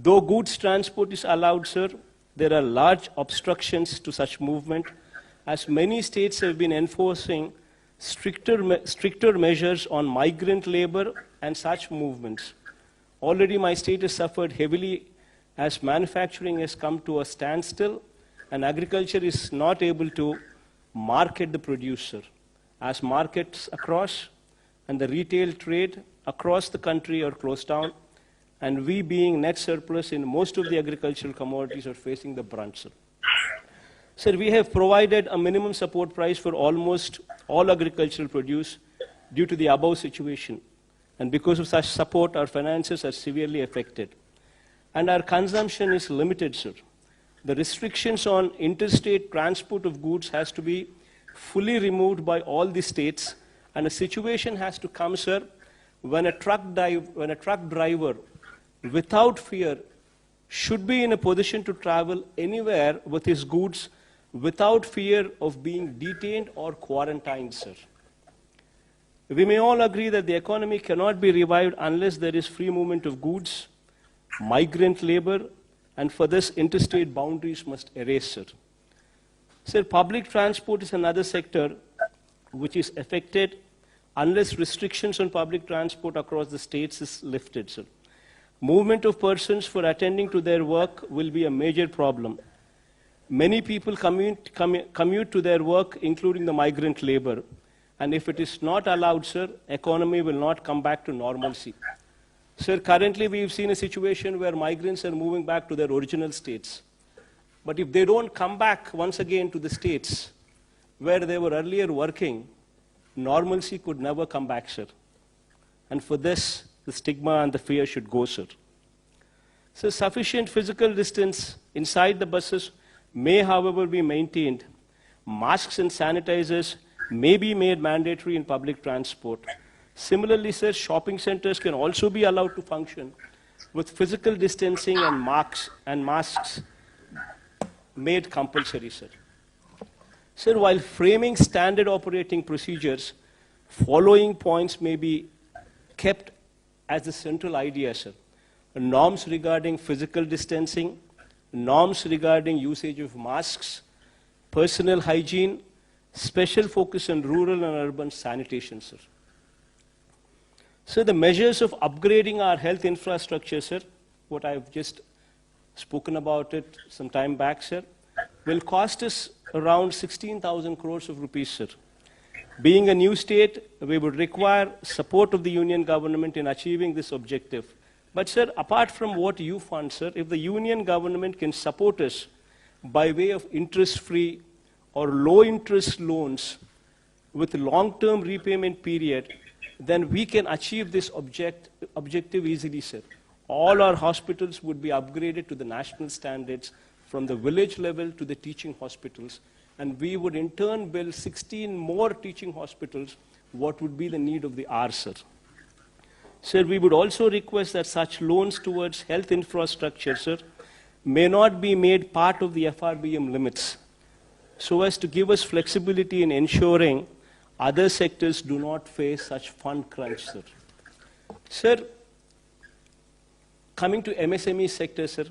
Though goods transport is allowed, sir, there are large obstructions to such movement, as many states have been enforcing stricter measures on migrant labor and such movements. Already my state has suffered heavily as manufacturing has come to a standstill and agriculture is not able to market the producer, as markets across and the retail trade across the country are closed down, and we being net surplus in most of the agricultural commodities are facing the brunt, sir. Sir, we have provided a minimum support price for almost all agricultural produce due to the above situation. And because of such support, our finances are severely affected. And our consumption is limited, sir. The restrictions on interstate transport of goods has to be fully removed by all the states, and a situation has to come, sir, when a truck driver, without fear, should be in a position to travel anywhere with his goods without fear of being detained or quarantined, sir. We may all agree that the economy cannot be revived unless there is free movement of goods, migrant labor, and for this interstate boundaries must erase, sir. Sir, public transport is another sector which is affected unless restrictions on public transport across the states is lifted, sir. Movement of persons for attending to their work will be a major problem. Many people commute to their work, including the migrant labor. And if it is not allowed, sir, economy will not come back to normalcy. Sir, currently we've seen a situation where migrants are moving back to their original states. But if they don't come back once again to the states where they were earlier working, normalcy could never come back, sir. And for this, the stigma and the fear should go, sir. So sufficient physical distance inside the buses may, however, be maintained. Masks and sanitizers may be made mandatory in public transport. Similarly, sir, shopping centers can also be allowed to function with physical distancing and masks made compulsory, sir. Sir, while framing standard operating procedures, following points may be kept as the central idea, sir. Norms regarding physical distancing, norms regarding usage of masks, personal hygiene, special focus on rural and urban sanitation, sir. So the measures of upgrading our health infrastructure, sir, what I've just spoken about it some time back, sir, will cost us around 16,000 crores of rupees, sir. Being a new state, we would require support of the union government in achieving this objective. But, sir, apart from what you fund, sir, if the union government can support us by way of interest-free or low-interest loans with long-term repayment period, then we can achieve this objective easily, sir. All our hospitals would be upgraded to the national standards from the village level to the teaching hospitals, and we would in turn build 16 more teaching hospitals, what would be the need of the hour, sir. Sir, we would also request that such loans towards health infrastructure, sir, may not be made part of the FRBM limits, so as to give us flexibility in ensuring other sectors do not face such fund crunch, sir. Sir, coming to MSME sector, sir.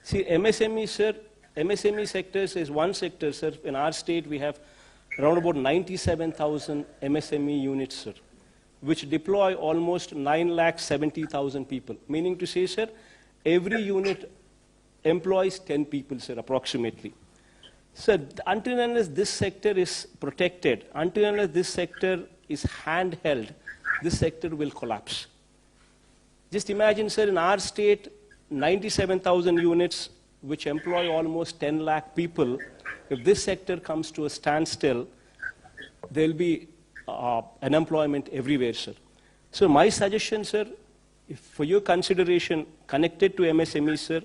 See, MSME, sir, MSME sectors is one sector, sir. In our state, we have around about 97,000 MSME units, sir, which deploy almost 9,70,000 people. Meaning to say, sir, every unit employs 10 people, sir, approximately. Sir, until and unless this sector is protected, until and unless this sector is handheld, this sector will collapse. Just imagine, sir, in our state, 97,000 units, which employ almost 10 lakh people. If this sector comes to a standstill, there will be unemployment everywhere, sir. So my suggestion, sir, if for your consideration connected to MSME, sir,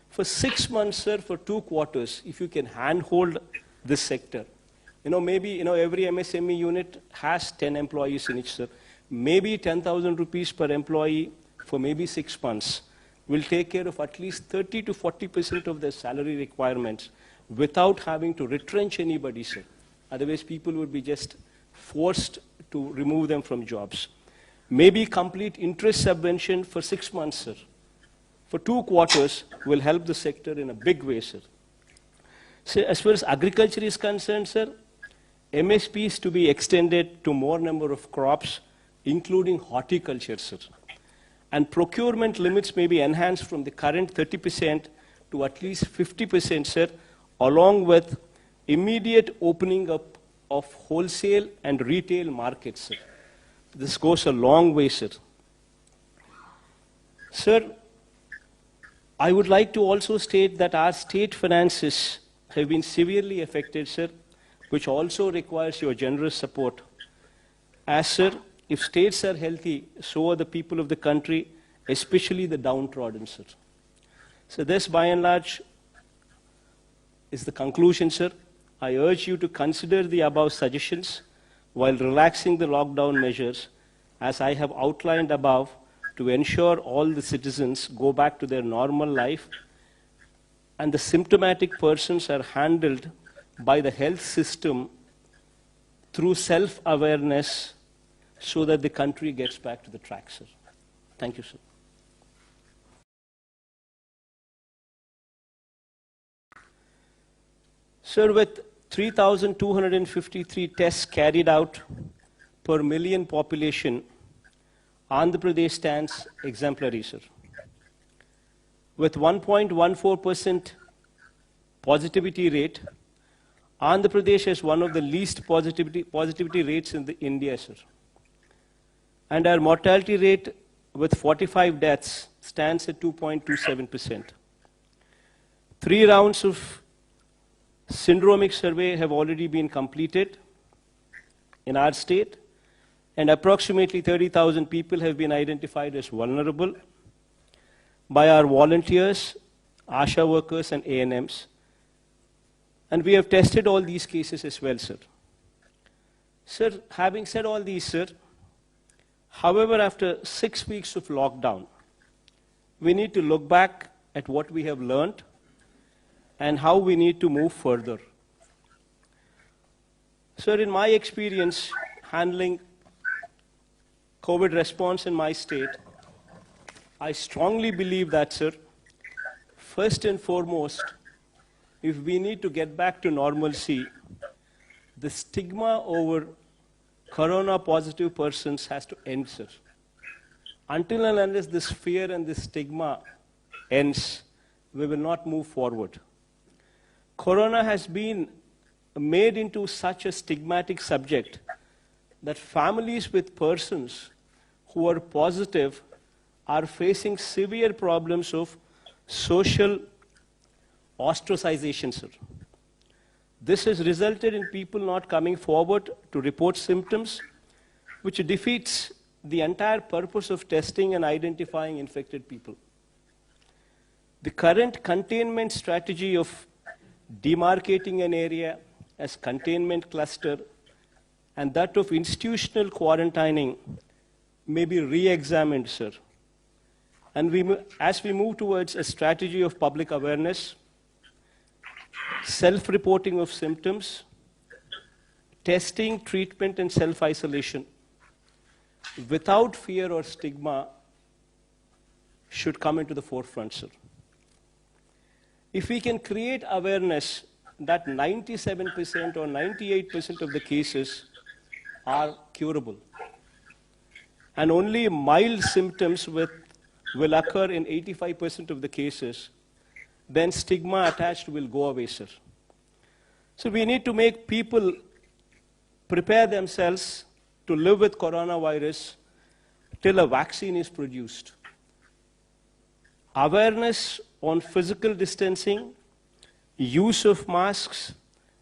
for 6 months, sir, for 2 quarters, if you can handhold this sector. Maybe, every MSME unit has 10 employees in it, sir. Maybe 10,000 rupees per employee for maybe 6 months will take care of at least 30 to 40% of their salary requirements without having to retrench anybody, sir. Otherwise, people would be just forced to remove them from jobs. Maybe complete interest subvention for 6 months, sir. for 2 quarters will help the sector in a big way, sir. So as far as agriculture is concerned, sir, MSP is to be extended to more number of crops, including horticulture, sir. And procurement limits may be enhanced from the current 30% to at least 50%, sir, along with immediate opening up of wholesale and retail markets, sir. This goes a long way, sir. Sir, I would like to also state that our state finances have been severely affected, sir, which also requires your generous support. As, sir, if states are healthy, so are the people of the country, especially the downtrodden, sir. So this, by and large, is the conclusion, sir. I urge you to consider the above suggestions while relaxing the lockdown measures, as I have outlined above, to ensure all the citizens go back to their normal life and the symptomatic persons are handled by the health system through self-awareness so that the country gets back to the track, sir. Thank you, sir. Sir, with 3,253 tests carried out per million population, Andhra Pradesh stands exemplary, sir. With 1.14% positivity rate, Andhra Pradesh has one of the least positivity rates in India, sir. And our mortality rate with 45 deaths stands at 2.27%. 3 rounds of syndromic survey have already been completed in our state, and approximately 30,000 people have been identified as vulnerable by our volunteers, ASHA workers, and ANMs. And we have tested all these cases as well, sir. Sir, having said all these, sir, however, after 6 weeks of lockdown, we need to look back at what we have learned and how we need to move further. Sir, in my experience handling COVID response in my state, I strongly believe that, sir, first and foremost, if we need to get back to normalcy, the stigma over corona-positive persons has to end, sir. Until and unless this fear and this stigma ends, we will not move forward. Corona has been made into such a stigmatic subject that families with persons who are positive are facing severe problems of social ostracization, sir. This has resulted in people not coming forward to report symptoms, which defeats the entire purpose of testing and identifying infected people. The current containment strategy of demarcating an area as containment cluster and that of institutional quarantining may be re-examined, sir. And as we move towards a strategy of public awareness, self-reporting of symptoms, testing, treatment, and self-isolation, without fear or stigma, should come into the forefront, sir. If we can create awareness that 97% or 98% of the cases are curable, and only mild symptoms will occur in 85% of the cases, then stigma attached will go away, sir. So we need to make people prepare themselves to live with coronavirus till a vaccine is produced. Awareness on physical distancing, use of masks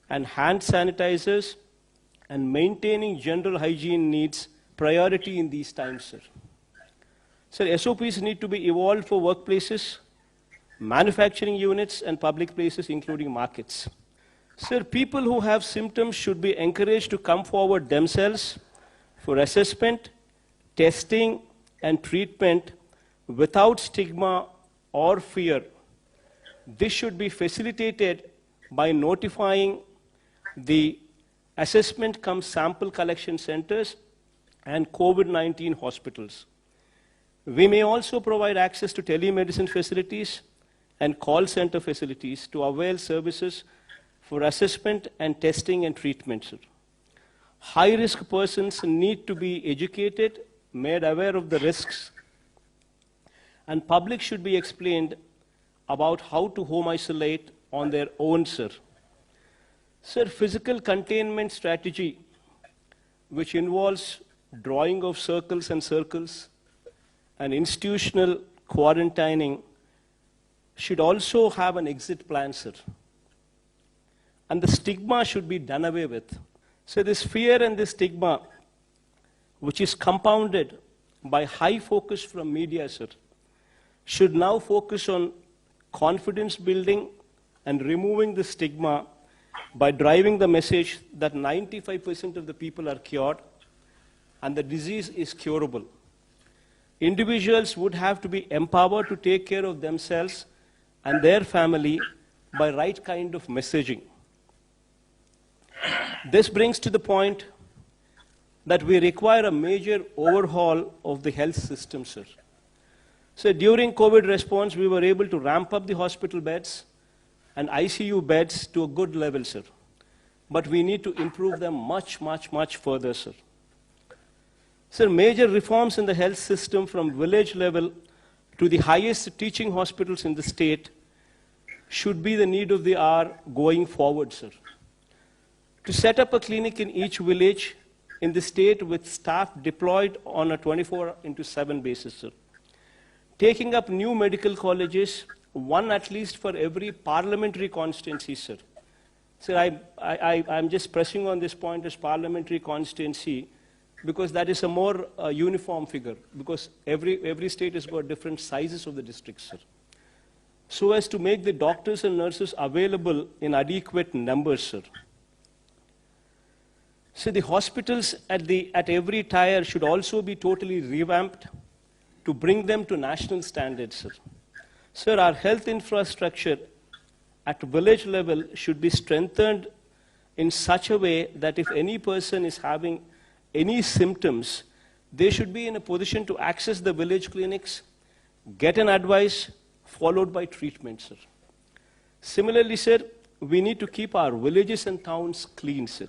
and hand sanitizers, and maintaining general hygiene needs priority in these times, sir. Sir, SOPs need to be evolved for workplaces, manufacturing units, and public places, including markets. Sir, people who have symptoms should be encouraged to come forward themselves for assessment, testing, and treatment without stigma or fear. This should be facilitated by notifying the assessment cum sample collection centers and COVID-19 hospitals. We may also provide access to telemedicine facilities and call center facilities to avail services for assessment and testing and treatment, sir. High-risk persons need to be educated, made aware of the risks, and public should be explained about how to home isolate on their own, sir. Sir, physical containment strategy, which involves drawing of circles and circles and institutional quarantining, should also have an exit plan, sir. And the stigma should be done away with. So this fear and this stigma, which is compounded by high focus from media, sir, should now focus on confidence building and removing the stigma by driving the message that 95% of the people are cured and the disease is curable. Individuals would have to be empowered to take care of themselves and their family by right kind of messaging. This brings to the point that we require a major overhaul of the health system, sir. So during COVID response, we were able to ramp up the hospital beds and ICU beds to a good level, sir. But we need to improve them much, much, much further, sir. Sir, major reforms in the health system from village level to the highest teaching hospitals in the state should be the need of the hour going forward, sir. To set up a clinic in each village in the state with staff deployed on a 24/7 basis, sir. Taking up new medical colleges, one at least for every parliamentary constituency, sir. Sir, I'm just pressing on this point as parliamentary constituency because that is a more uniform figure, because every state has got different sizes of the districts, sir. So as to make the doctors and nurses available in adequate numbers, sir. So the hospitals at every tier should also be totally revamped to bring them to national standards, sir. Sir, our health infrastructure at village level should be strengthened in such a way that if any person is having any symptoms, they should be in a position to access the village clinics, get an advice, followed by treatment, sir. Similarly, sir, we need to keep our villages and towns clean, sir.